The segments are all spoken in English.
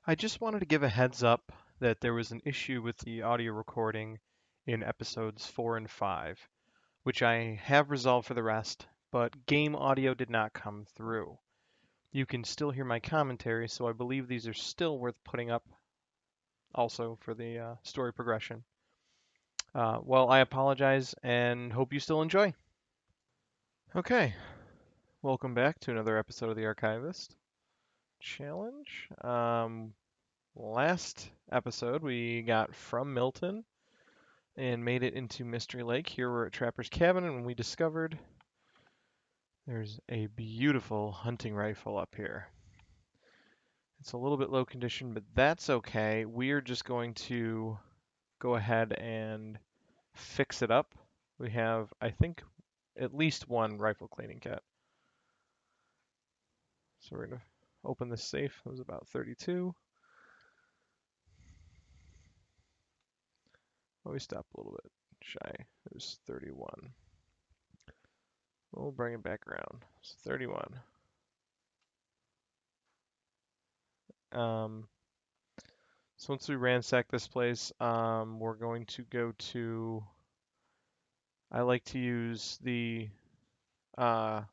I just wanted to give a heads up that there was an issue with the audio recording in episodes 4 and 5, which I have resolved for the rest, but game audio did not come through. You can still hear my commentary, so I believe these are still worth putting up also for the story progression. Well, I apologize and hope you still enjoy. Okay, welcome back to another episode of the Archivist Challenge. Last episode, we got from Milton and made it into Mystery Lake. Here we're at Trapper's Cabin, and we discovered there's a beautiful hunting rifle up here. It's a little bit low condition, but that's okay. We're just going to go ahead and fix it up. We have, I think, at least one rifle cleaning kit. So we're going to open this safe. It was about 32. Oh, we stopped a little bit shy. It was 31. We'll bring it back around. It's 31. So once we ransack this place, we're going to go to. I like to use the uh,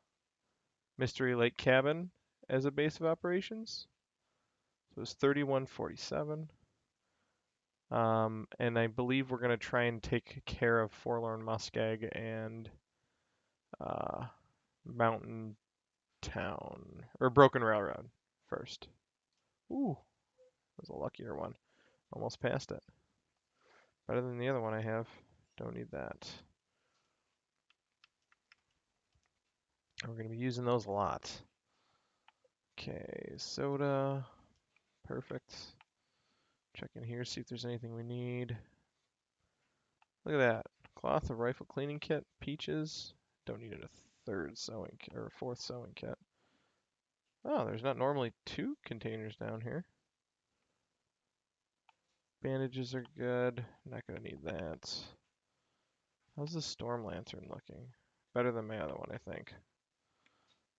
Mystery Lake Cabin as a base of operations. So it's 3147. And I believe we're going to try and take care of Forlorn Muskeg and uh, Mountain Town, or Broken Railroad first. Ooh, that was a luckier one. Almost passed it. Better than the other one I have. Don't need that. We're going to be using those a lot. Okay, soda. Perfect. Check in here, see if there's anything we need. Look at that. Cloth, a rifle cleaning kit, peaches. Don't need a third sewing kit or a fourth sewing kit. Oh, there's not normally two containers down here. Bandages are good. Not going to need that. How's the storm lantern looking? Better than my other one, I think.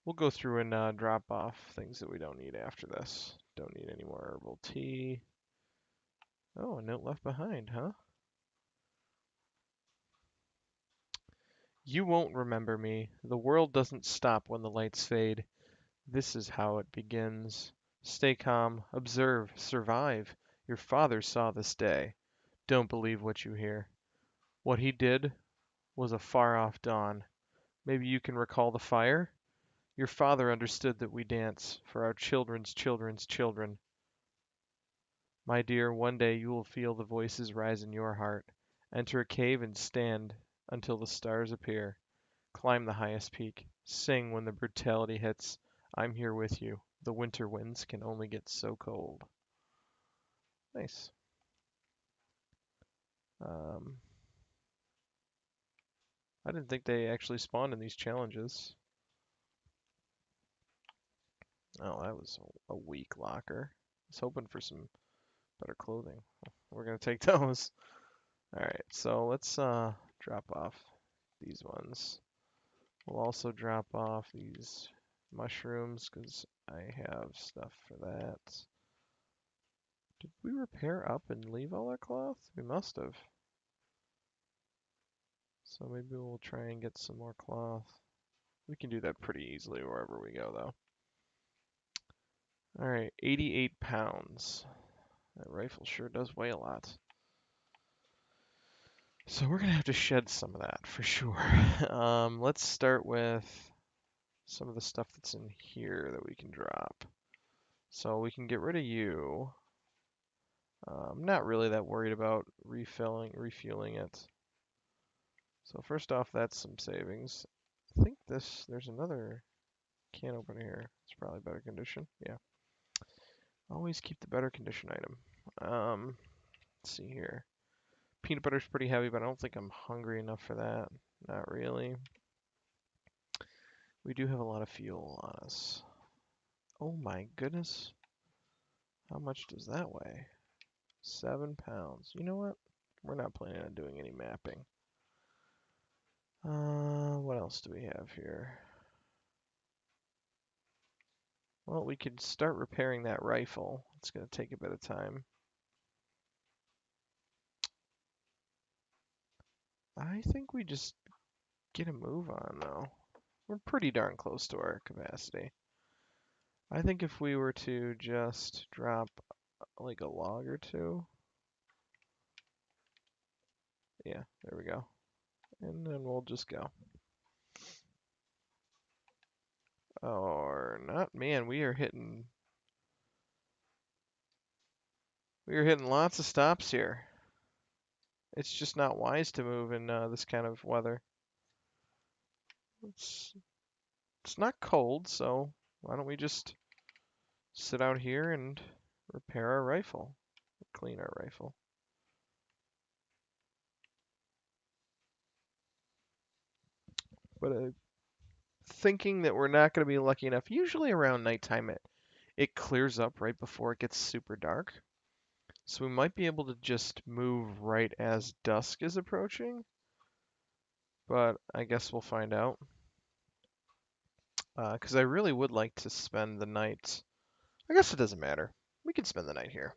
We'll go through and drop off things that we don't need after this. Don't need any more herbal tea. Oh, a note left behind, huh? You won't remember me. The world doesn't stop when the lights fade. This is how it begins. Stay calm, observe, survive. Your father saw this day. Don't believe what you hear. What he did was a far-off dawn. Maybe you can recall the fire? Your father understood that we dance for our children's children's children. My dear, one day you will feel the voices rise in your heart. Enter a cave and stand until the stars appear. Climb the highest peak. Sing when the brutality hits. I'm here with you. The winter winds can only get so cold. Nice. I didn't think they actually spawned in these challenges. Oh, that was a weak locker. I was hoping for some better clothing. We're gonna take those. Alright, so let's drop off these ones. We'll also drop off these mushrooms because I have stuff for that. Did we repair up and leave all our cloth? We must have. So maybe we'll try and get some more cloth. We can do that pretty easily wherever we go though. Alright, 88 pounds. That rifle sure does weigh a lot. So we're going to have to shed some of that for sure. Let's start with some of the stuff that's in here that we can drop. So we can get rid of you. I'm not really that worried about refueling it. So first off, that's some savings. I think there's another can opener here. It's probably better condition. Yeah. Always keep the better condition item. Let's see here. Peanut butter's pretty heavy, but I don't think I'm hungry enough for that. Not really. We do have a lot of fuel on us. Oh my goodness. How much does that weigh? 7 pounds. You know what? We're not planning on doing any mapping. What else do we have here? Well, we could start repairing that rifle. It's going to take a bit of time. I think we just get a move on, though. We're pretty darn close to our capacity. I think if we were to just drop like a log or two. Yeah, there we go. And then we'll just go. Or not, man, we are hitting lots of stops here. It's just not wise to move in this kind of weather. It's not cold, so why don't we just sit out here and repair our rifle, clean our rifle. But thinking that we're not going to be lucky enough, usually around nighttime it clears up right before it gets super dark. So we might be able to just move right as dusk is approaching. But I guess we'll find out. Because I really would like to spend the night. I guess it doesn't matter. We can spend the night here.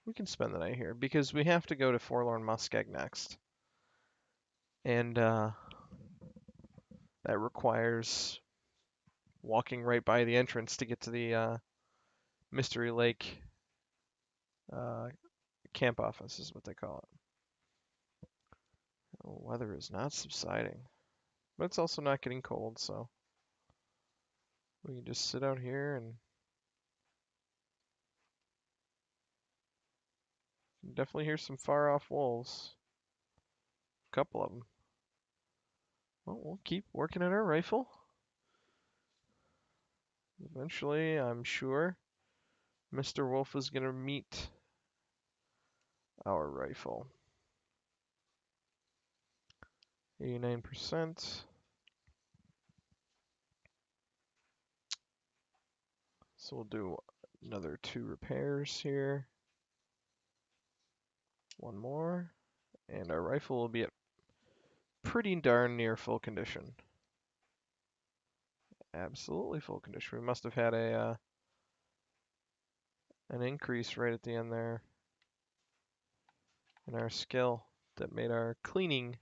We can spend the night here because we have to go to Forlorn Muskeg next. And that requires walking right by the entrance to get to the Mystery Lake camp office, is what they call it. The weather is not subsiding, but it's also not getting cold, so we can just sit out here and definitely hear some far off wolves. A couple of them. Well, we'll keep working at our rifle. Eventually, I'm sure Mr. Wolf is going to meet our rifle. 89%. So we'll do another 2 repairs here. One more. And our rifle will be at pretty darn near full condition. Absolutely full condition. We must have had an increase right at the end there in our skill that made our cleaning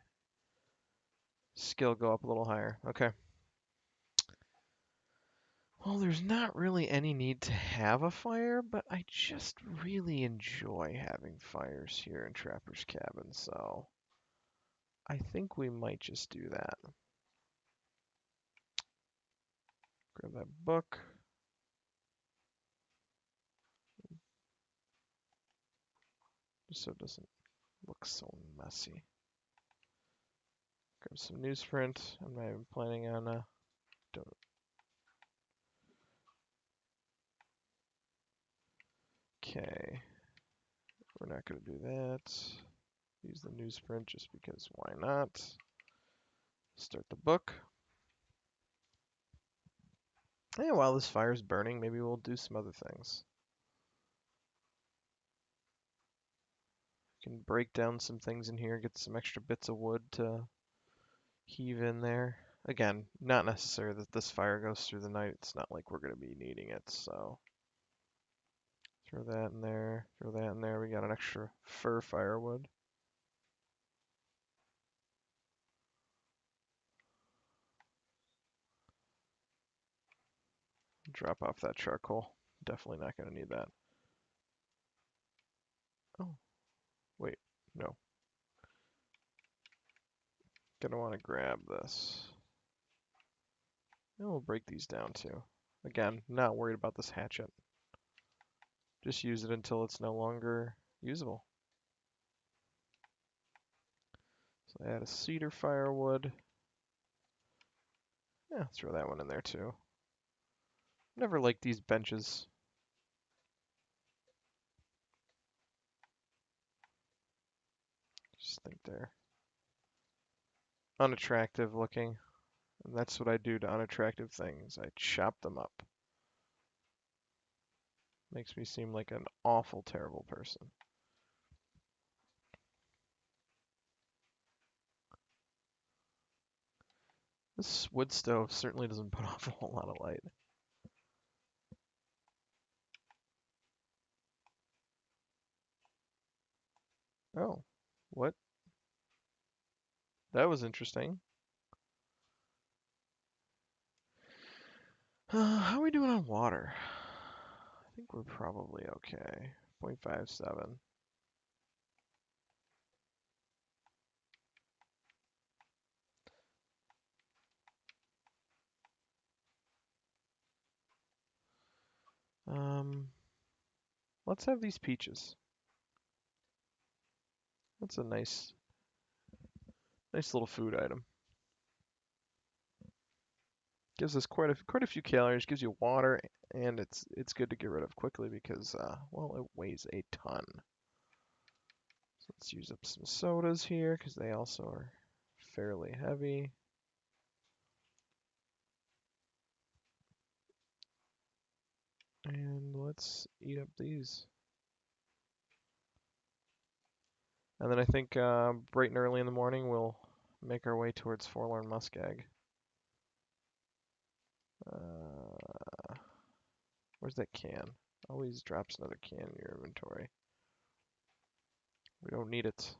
skill go up a little higher. Okay. Well, there's not really any need to have a fire, but I just really enjoy having fires here in Trapper's Cabin, so I think we might just do that. Grab that book. Just so it doesn't look so messy. Grab some newsprint. I'm not even planning on don't. Okay. We're not going to do that. Use the newsprint just because why not? Start the book. Yeah, while this fire's burning, maybe we'll do some other things. Can break down some things in here, get some extra bits of wood to heave in there. Again, not necessary that this fire goes through the night. It's not like we're going to be needing it, so throw that in there, throw that in there. We got an extra fir firewood. Drop off that charcoal. Definitely not going to need that. Oh, wait, no. Gonna want to grab this. And we'll break these down too. Again, not worried about this hatchet. Just use it until it's no longer usable. So add a cedar firewood. Yeah, throw that one in there too. Never liked these benches. Just think they're unattractive looking. And that's what I do to unattractive things. I chop them up. Makes me seem like an awful, terrible person. This wood stove certainly doesn't put off a whole lot of light. Oh, what? That was interesting. How are we doing on water? I think we're probably okay. 0.57. Um, let's have these peaches. That's a nice little food item. Gives us quite a few calories. Gives you water, and it's good to get rid of quickly because well, it weighs a ton. So let's use up some sodas here because they also are fairly heavy. And let's eat up these. And then I think bright and early in the morning we'll make our way towards Forlorn Muskeg. Where's that can? Always drops another can in your inventory. We don't need it.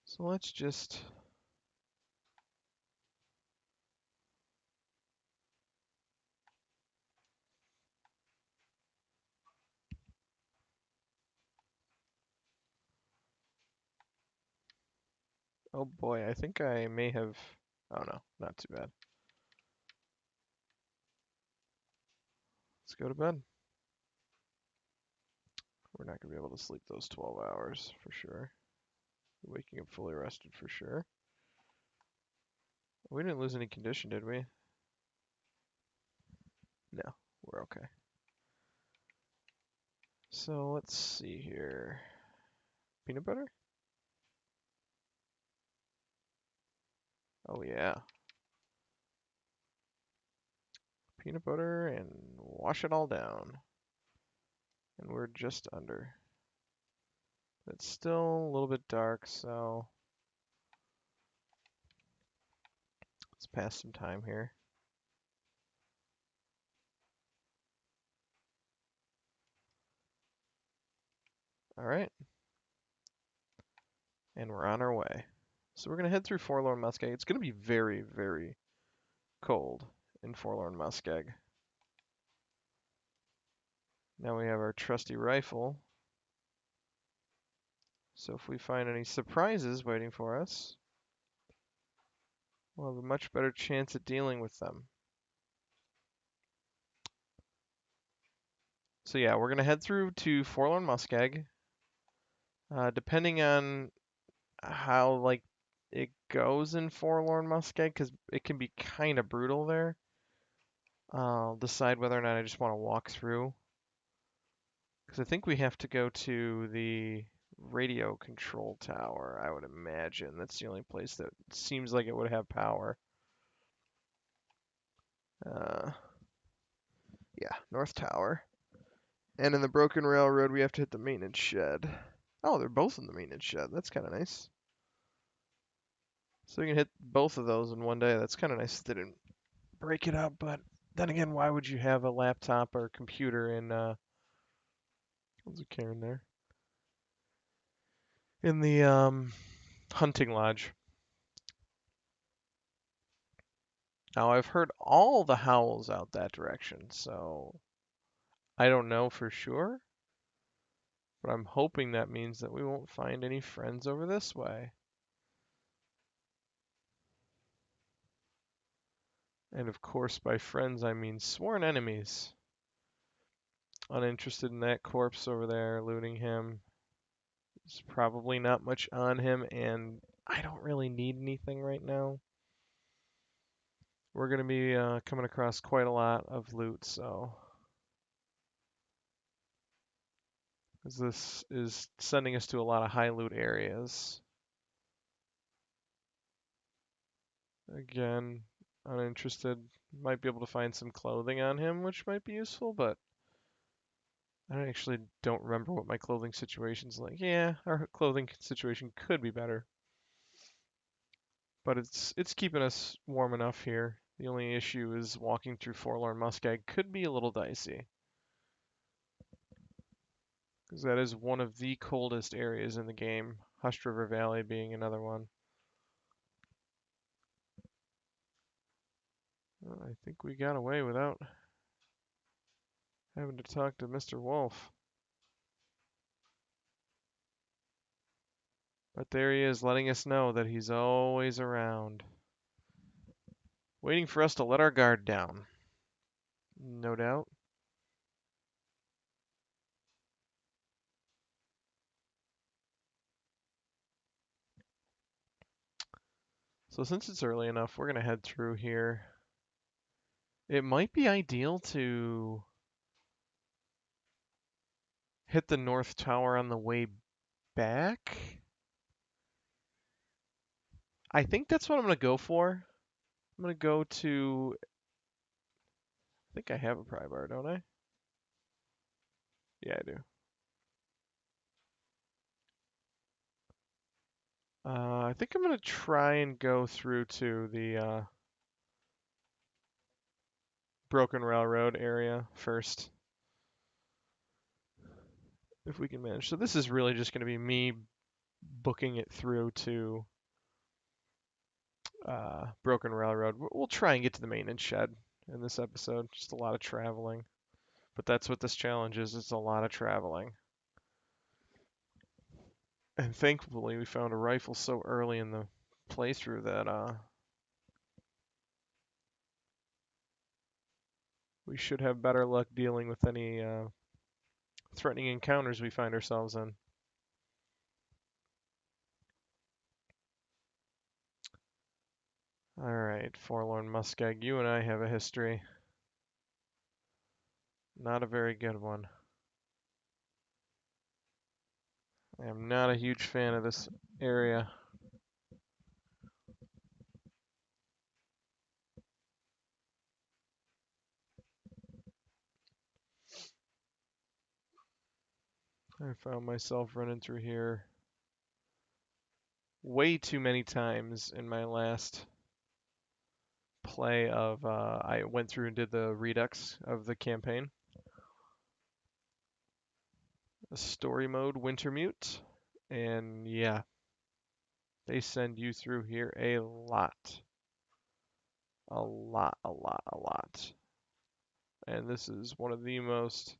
So let's just... Oh boy, I think I may have... Oh no, not too bad. Let's go to bed. We're not going to be able to sleep those 12 hours for sure. Waking up fully rested for sure. We didn't lose any condition, did we? No, we're okay. So let's see here. Peanut butter? Oh yeah. Peanut butter and wash it all down. And we're just under. It's still a little bit dark, so let's pass some time here. All right. And we're on our way. So we're going to head through Forlorn Muskeg. It's going to be very, very cold in Forlorn Muskeg. Now we have our trusty rifle. So if we find any surprises waiting for us, we'll have a much better chance at dealing with them. So yeah, we're going to head through to Forlorn Muskeg. Depending on how like it goes in Forlorn Muskeg, because it can be kind of brutal there. I'll decide whether or not I just want to walk through. Because I think we have to go to the radio control tower, I would imagine. That's the only place that seems like it would have power. Uh, yeah, North Tower. And in the Broken Railroad, we have to hit the maintenance shed. Oh, they're both in the maintenance shed. That's kind of nice. So we can hit both of those in one day. That's kind of nice. They didn't break it up, but then again, why would you have a laptop or computer in, what's a Karen there? In the hunting lodge. Now, I've heard all the howls out that direction, so I don't know for sure, but I'm hoping that means that we won't find any friends over this way. And of course, by friends, I mean sworn enemies. Uninterested in that corpse over there, looting him. There's probably not much on him, and I don't really need anything right now. We're going to be coming across quite a lot of loot, so this is sending us to a lot of high loot areas. Again, uninterested. Might be able to find some clothing on him, which might be useful, but I actually don't remember what my clothing situation's like. Yeah, our clothing situation could be better. But it's keeping us warm enough here. The only issue is walking through Forlorn Muskeg could be a little dicey, because that is one of the coldest areas in the game, Hushed River Valley being another one. I think we got away without having to talk to Mr. Wolf. But there he is, letting us know that he's always around, waiting for us to let our guard down. No doubt. So since it's early enough, we're going to head through here. It might be ideal to hit the North Tower on the way back. I think that's what I'm going to go for. I'm going to go to... I think I have a pry bar, don't I? Yeah, I do. I think I'm going to try and go through to the Broken Railroad area first, if we can manage. So this is really just going to be me booking it through to Broken Railroad. We'll try and get to the maintenance shed in this episode. Just a lot of traveling. But that's what this challenge is. It's a lot of traveling. And thankfully we found a rifle so early in the playthrough that we should have better luck dealing with any threatening encounters we find ourselves in. Alright, Forlorn Muskeg, you and I have a history. Not a very good one. I am not a huge fan of this area. I found myself running through here way too many times in my last play of I went through and did the redux of the campaign. A story mode Wintermute, and yeah, they send you through here a lot. A lot, a lot, a lot. And this is one of the most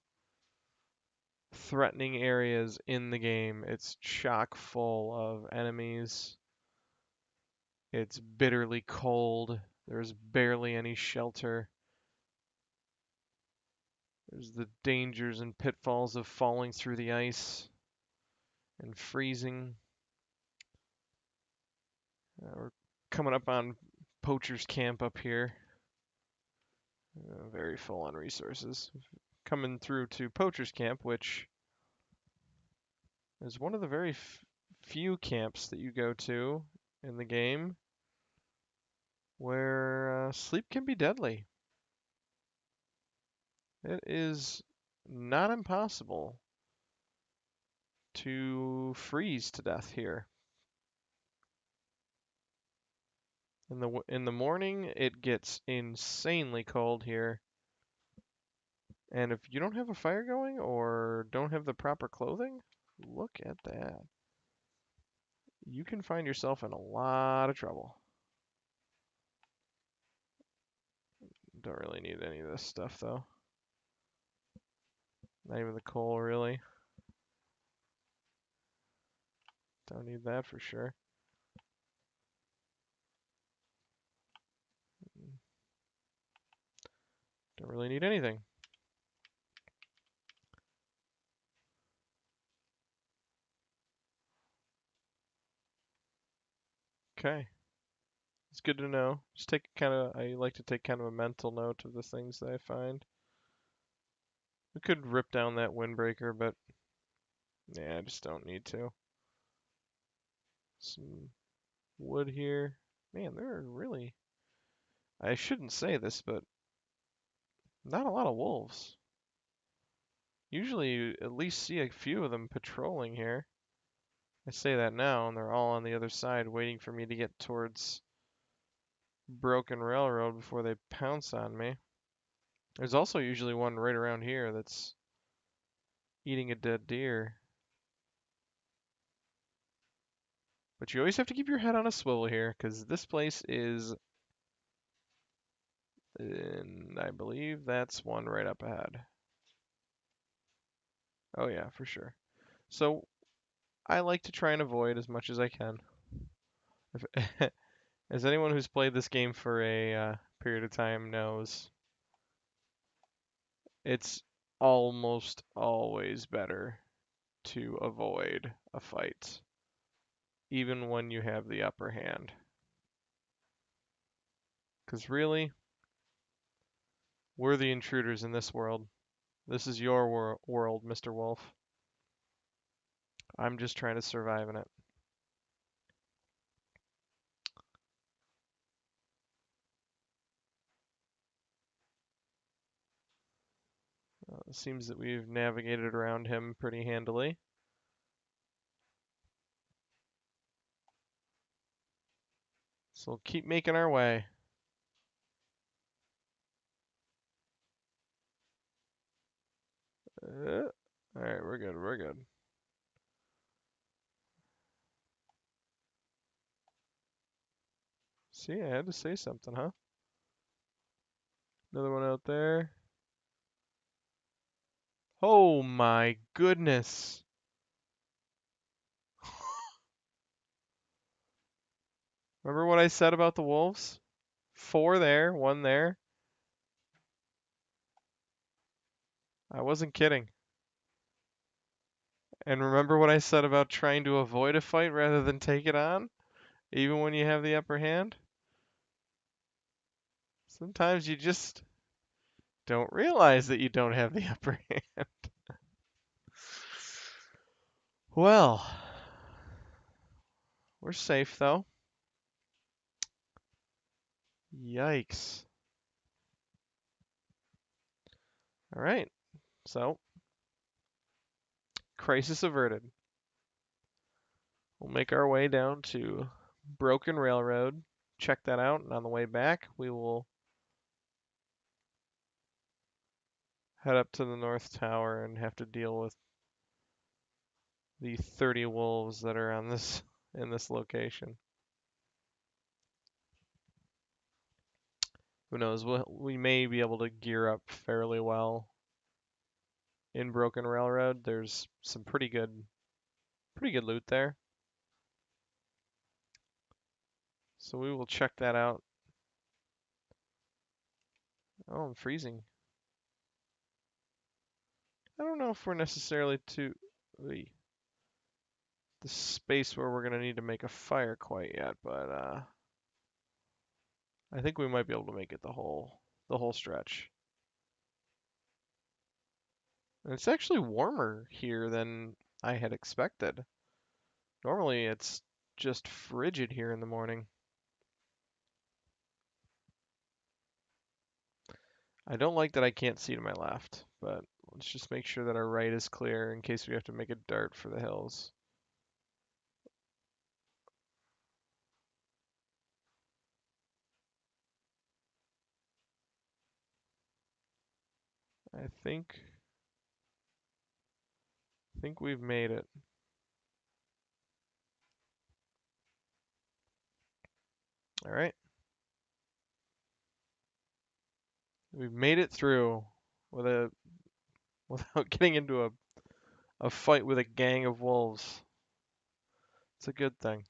threatening areas in the game. It's chock full of enemies. It's bitterly cold. There's barely any shelter. There's the dangers and pitfalls of falling through the ice and freezing. We're coming up on Poacher's Camp up here. Very full on resources. Coming through to Poacher's Camp, which is one of the very few camps that you go to in the game where sleep can be deadly. It is not impossible to freeze to death here. In the morning, it gets insanely cold here. And if you don't have a fire going or don't have the proper clothing, look at that. You can find yourself in a lot of trouble. Don't really need any of this stuff though. Not even the coal, really. Don't need that for sure. Don't really need anything. Okay. It's good to know. Just I like to take kind of a mental note of the things that I find. We could rip down that windbreaker, but yeah, I just don't need to. Some wood here. Man, there are really, I shouldn't say this, but not a lot of wolves. Usually you at least see a few of them patrolling here. I say that now, and they're all on the other side waiting for me to get towards broken railroad before they pounce on me. There's also usually one right around here that's eating a dead deer. But you always have to keep your head on a swivel here, because this place is, and I believe that's one right up ahead. Oh yeah, for sure. So I like to try and avoid as much as I can. If, as anyone who's played this game for a period of time knows, it's almost always better to avoid a fight, even when you have the upper hand. Because really, we're the intruders in this world. This is your world, Mr. Wolf. I'm just trying to survive in it. It seems that we've navigated around him pretty handily. So we'll keep making our way. Alright, we're good, we're good. See, I had to say something, huh? Another one out there. Oh my goodness. Remember what I said about the wolves? 4 there, 1 there. I wasn't kidding. And remember what I said about trying to avoid a fight rather than take it on? Even when you have the upper hand? Sometimes you just don't realize that you don't have the upper hand. Well, we're safe though. Yikes. Alright, so crisis averted. We'll make our way down to Broken Railroad, check that out, and on the way back, we will head up to the North Tower and have to deal with the 30 wolves that are on this in this location. Who knows? We may be able to gear up fairly well in Broken Railroad. There's some pretty good loot there. So we will check that out. Oh, I'm freezing. I don't know if we're necessarily too the space where we're gonna need to make a fire quite yet, but I think we might be able to make it the whole stretch. And it's actually warmer here than I had expected. Normally it's just frigid here in the morning. I don't like that I can't see to my left, but let's just make sure that our right is clear in case we have to make a dart for the hills. I think we've made it. All right. We've made it through without getting into a fight with a gang of wolves. It's a good thing.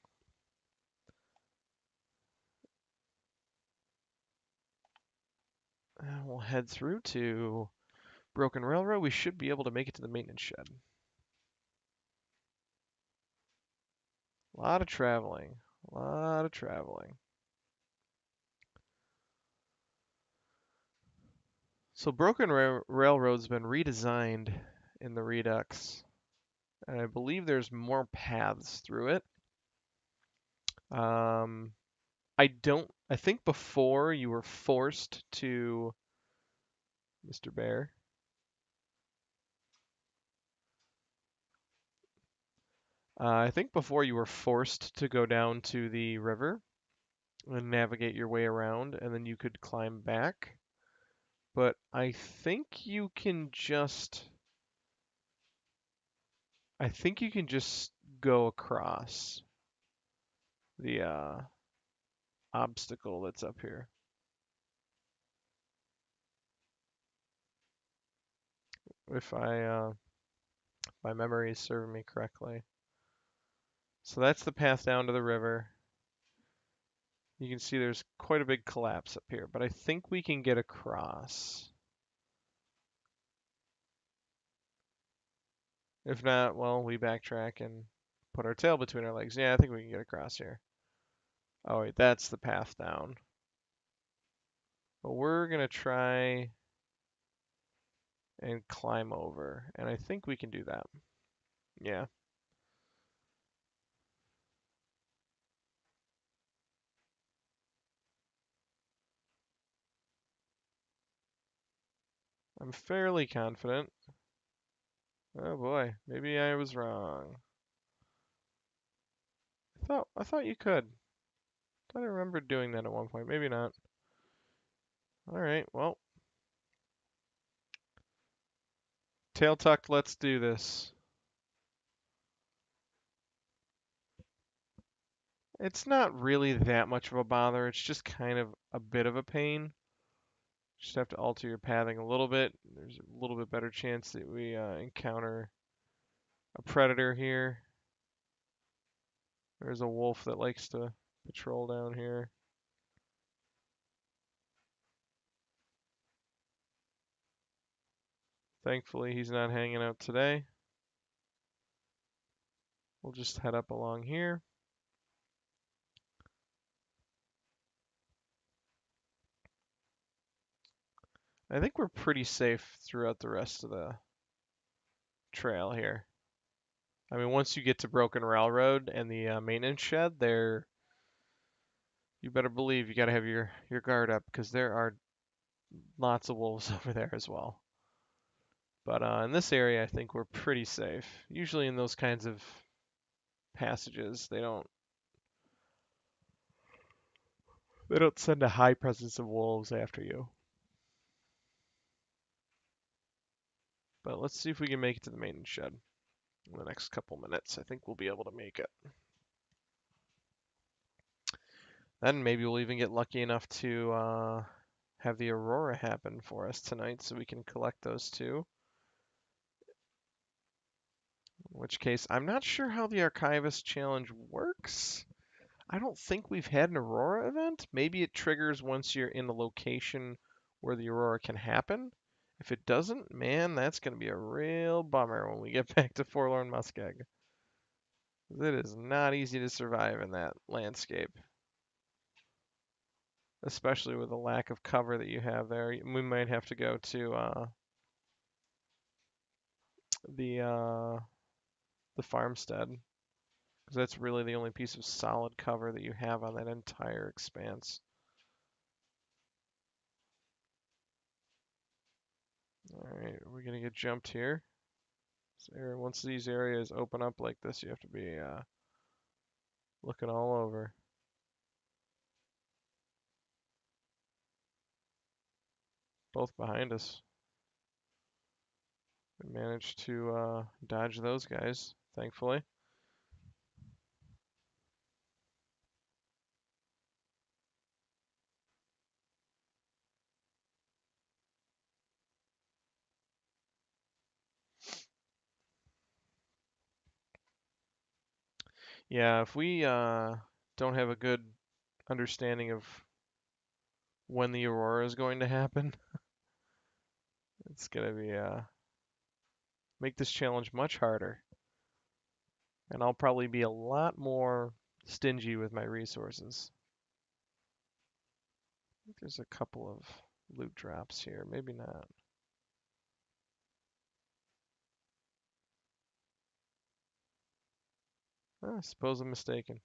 And we'll head through to Broken Railroad. We should be able to make it to the maintenance shed. A lot of traveling. A lot of traveling. So Broken Railroad's been redesigned in the Redux. And I believe there's more paths through it. I think before you were forced to, Mr. Bear. I think before you were forced to go down to the river, and navigate your way around, and then you could climb back. But I think you can just go across the obstacle that's up here. If my memory is serving me correctly. So that's the path down to the river. You can see there's quite a big collapse up here, but I think we can get across. If not, well, we backtrack and put our tail between our legs. Yeah, I think we can get across here. Oh wait, that's the path down. But we're gonna try and climb over, and I think we can do that. Yeah. I'm fairly confident. Oh boy, maybe I was wrong. I thought you could. I thought I remembered doing that at one point. Maybe not. All right, well, tail tucked, let's do this. It's not really that much of a bother. It's just kind of a bit of a pain. Just have to alter your pathing a little bit. There's a little bit better chance that we encounter a predator here. There's a wolf that likes to patrol down here. Thankfully, he's not hanging out today. We'll just head up along here. I think we're pretty safe throughout the rest of the trail here. I mean, once you get to Broken Railroad and the maintenance shed, there, you better believe you got to have your guard up because there are lots of wolves over there as well. But in this area, I think we're pretty safe. Usually in those kinds of passages, they don't send a high presence of wolves after you. But let's see if we can make it to the maintenance shed in the next couple minutes. I think we'll be able to make it. Then maybe we'll even get lucky enough to have the Aurora happen for us tonight so we can collect those two. In which case, I'm not sure how the Archivist challenge works. I don't think we've had an Aurora event. Maybe it triggers once you're in a location where the Aurora can happen. If it doesn't, man, that's going to be a real bummer when we get back to Forlorn Muskeg. It is not easy to survive in that landscape, especially with the lack of cover that you have there. We might have to go to the farmstead because that's really the only piece of solid cover that you have on that entire expanse. All right, we're gonna get jumped here. Once these areas open up like this, you have to be looking all over. Both behind us. We managed to dodge those guys, thankfully. Yeah, if we don't have a good understanding of when the aurora is going to happen, it's gonna be make this challenge much harder. And I'll probably be a lot more stingy with my resources. I think there's a couple of loot drops here, maybe not. I suppose I'm mistaken.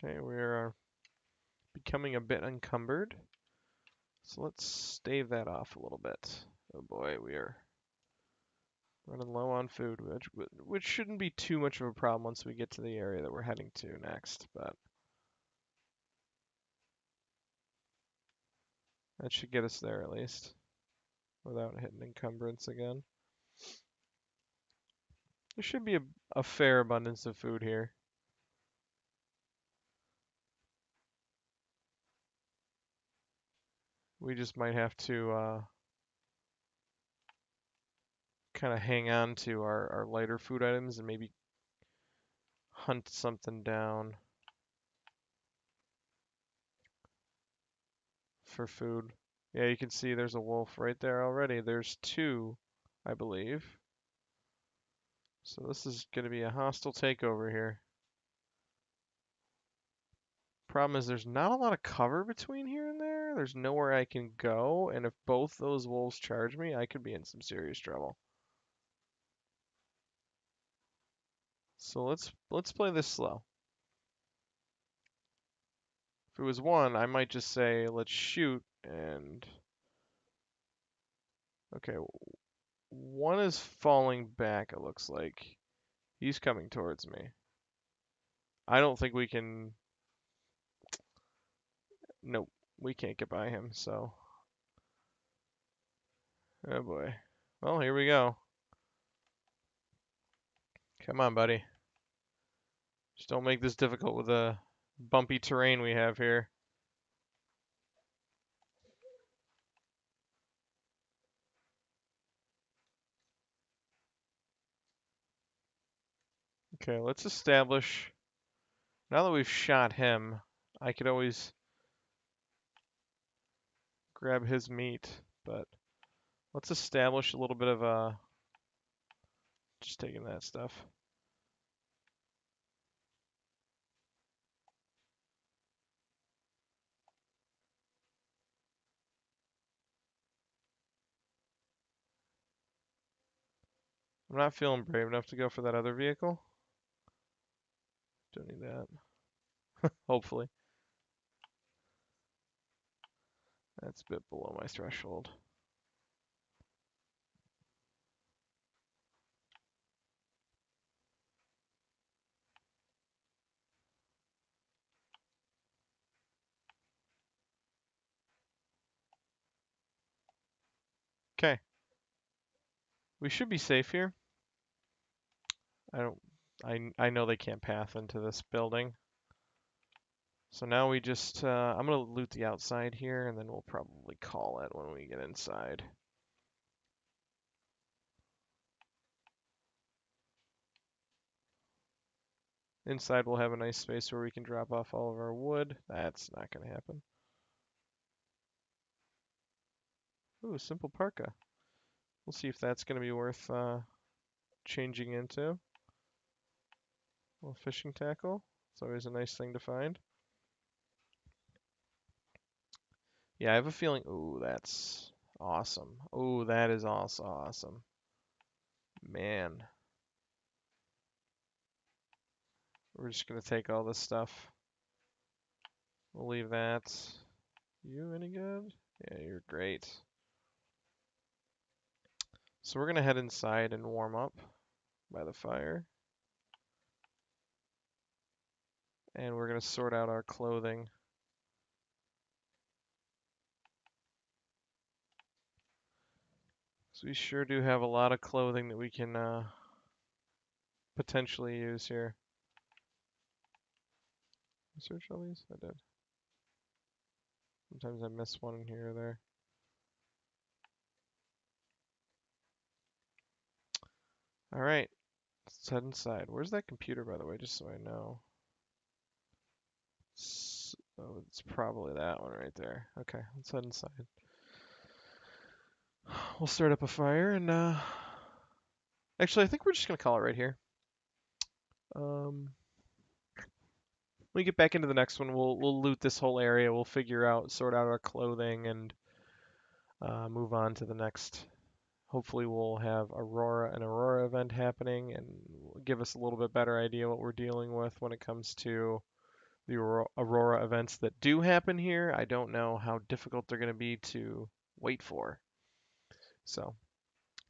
Okay, we're becoming a bit encumbered. So let's stave that off a little bit. Oh boy, we are running low on food, which shouldn't be too much of a problem once we get to the area that we're heading to next, but that should get us there at least without hitting encumbrance again. There should be a fair abundance of food here. We just might have to kind of hang on to our lighter food items and maybe hunt something down for food. Yeah, you can see there's a wolf right there already. There's two, I believe. So this is going to be a hostile takeover here. Problem is there's not a lot of cover between here and there. There's nowhere I can go, and if both those wolves charge me, I could be in some serious trouble. So let's play this slow. If it was one, I might just say let's shoot and okay, one is falling back, it looks like. He's coming towards me. I don't think we can. Nope, we can't get by him, so. Oh boy. Well, here we go. Come on, buddy. Just don't make this difficult with the bumpy terrain we have here. Okay, let's establish. Now that we've shot him, I could always grab his meat, but let's establish a little bit of a. Just taking that stuff. I'm not feeling brave enough to go for that other vehicle. Don't need that. Hopefully. That's a bit below my threshold. Okay. We should be safe here. I don't. I know they can't path into this building. So now we just. I'm gonna loot the outside here, and then we'll probably call it when we get inside. Inside we'll have a nice space where we can drop off all of our wood. That's not gonna happen. Ooh, simple parka. We'll see if that's gonna be worth changing into. A little fishing tackle. It's always a nice thing to find. Yeah, I have a feeling. Ooh, that's awesome. Ooh, that is also awesome. Man. We're just gonna take all this stuff. We'll leave that. You any good? Yeah, you're great. So we're gonna head inside and warm up by the fire. And we're gonna sort out our clothing. So we sure do have a lot of clothing that we can potentially use here. Search all these? I did. Sometimes I miss one in here or there. All right, let's head inside. Where's that computer, by the way, just so I know? Oh, it's probably that one right there. Okay, let's head inside. We'll start up a fire and actually, I think we're just gonna call it right here. When we get back into the next one, we'll loot this whole area. We'll figure out, sort out our clothing, and move on to the next. Hopefully, we'll have an Aurora event happening, and give us a little bit better idea what we're dealing with when it comes to the aurora events that do happen here, I don't know how difficult they're going to be to wait for. So,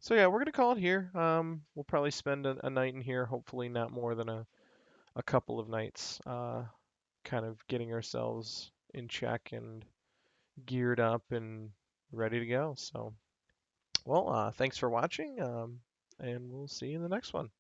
so yeah, we're going to call it here. We'll probably spend a night in here, hopefully not more than a couple of nights, kind of getting ourselves in check and geared up and ready to go. So, well, thanks for watching, and we'll see you in the next one.